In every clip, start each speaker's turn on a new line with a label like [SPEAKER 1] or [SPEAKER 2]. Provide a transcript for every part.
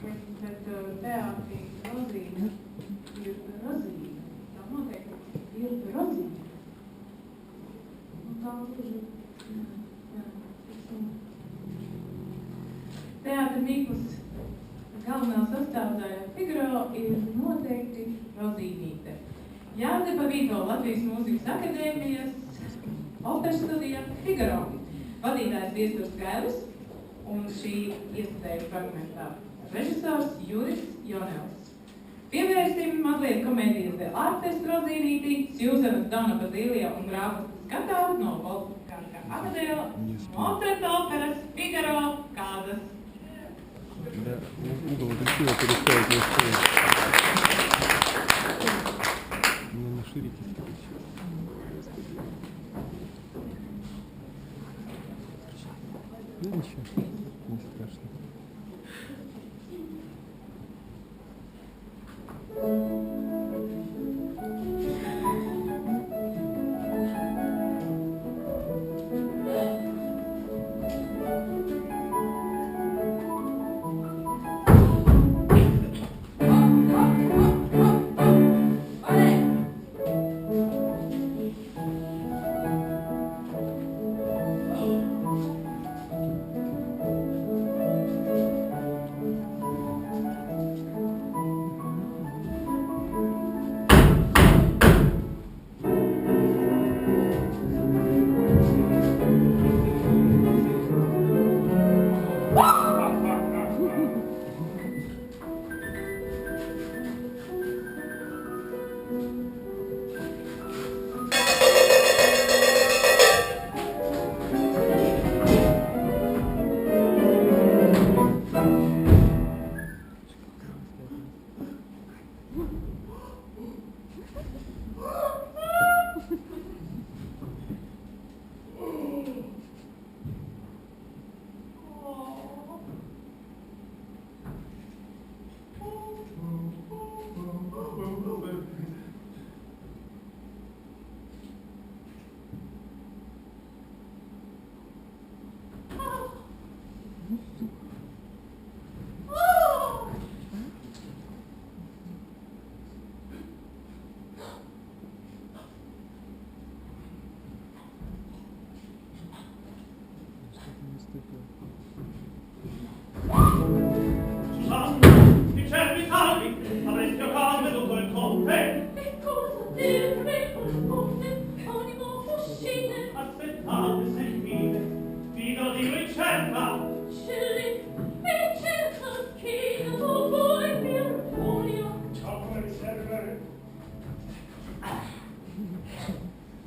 [SPEAKER 1] Bet teātrī Rozīne ir Rozīne. Tā noteikti ir Rozīne. Un tā gluži, teātra Mikls galvenā sastāvdaļa Figaro ir noteikti Rozīnīte. Jāzepa Vīto Latvijas Mūzikas akadēmijas operas studija Figaro. Vadītājs Viesturs Gailis un šī iestudēja fragmentā režisors Juris Jonels. Pievērsim mazliet komēdijas de artes Rozīnītī, Sjūzenas Dona Bazīlija un grāfas Katāru no Volfganga Amadeo, Mocarta operas Figaro kādas.
[SPEAKER 2] Да, угол красиво переставить на шею. Не наширитесь, короче. Ну ничего, не страшно.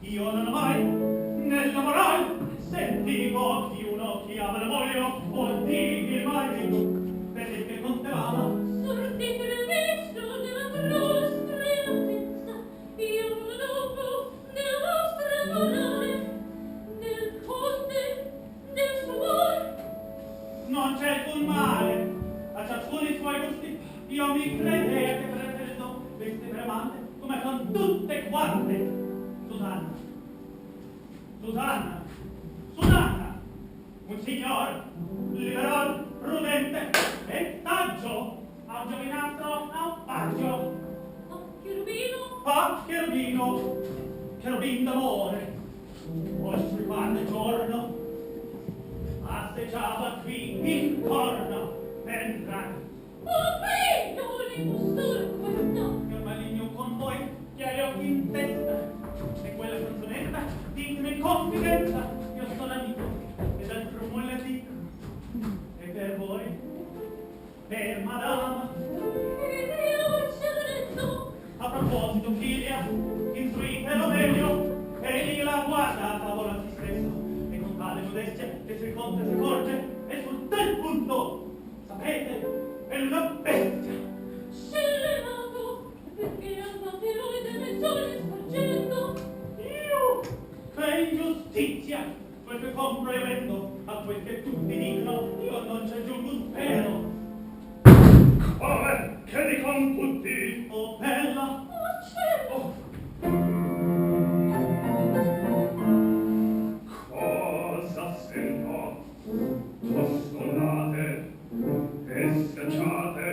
[SPEAKER 3] Io non ho mai nella morale sentivo chi uno chiama la moglie o di mai per che contava
[SPEAKER 4] sorti per il visto della nostra innocenza io non dopo della vostra morale del conte del suo amore
[SPEAKER 3] non c'è alcun male a ciascuno i suoi gusti io mi credea che preferisco queste bramante come con tutte quante Susanna, un signor, liberal, prudente, e saggio, a un giovinastro, a un paggio. Cherubino d'amore, vostri quando giorno, passeggiava qui in corno, per entrare.
[SPEAKER 4] Oh, qui, non solo questo.
[SPEAKER 3] Io maligno con voi, che hai occhi in testa, e quella canzonetta, ditemi in confidenza, io sono amico, e dal promo la dico, e per voi, per madama, a proposito, figlia, instruitelo meglio, egli la guarda a tavola a se stesso, e con tale modestia che si conta si accorge, e sul tal punto, sapete, è una bestia.
[SPEAKER 4] Scelenato, perché andate lui delle sole spargendo?
[SPEAKER 3] Io? Che ingiustizia! Quel che compro e vendo, a quel che tutti dicono, io non ci aggiungo un pelo. Come? Che dicono tutti? Oh, bella!
[SPEAKER 4] Oh, cielo!
[SPEAKER 3] Cosa sento? Costolate e schiacciate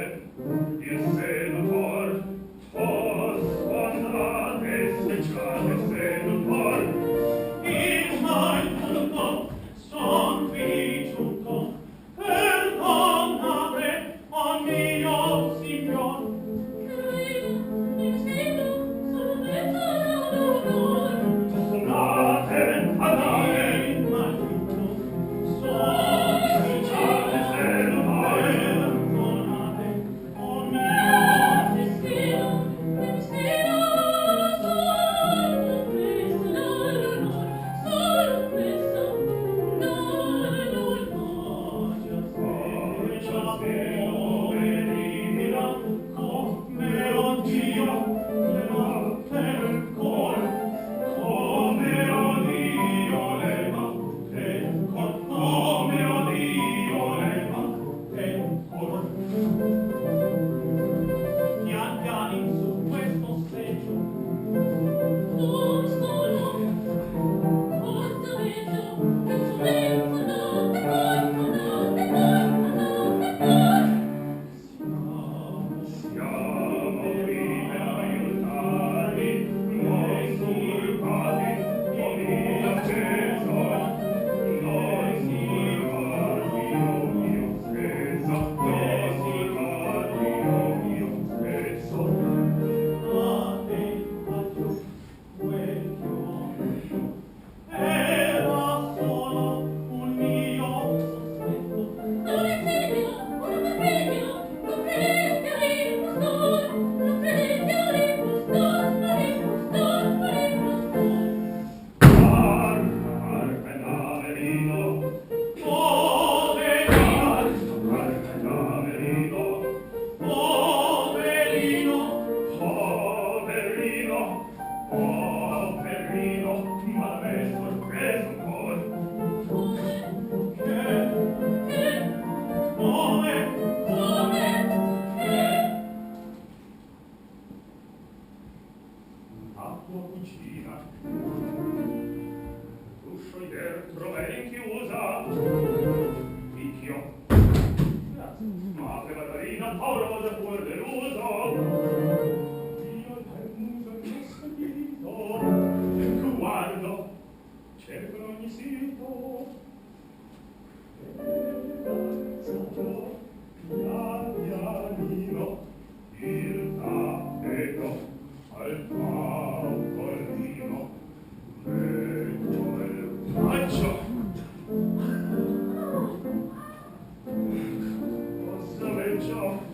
[SPEAKER 3] Ciao.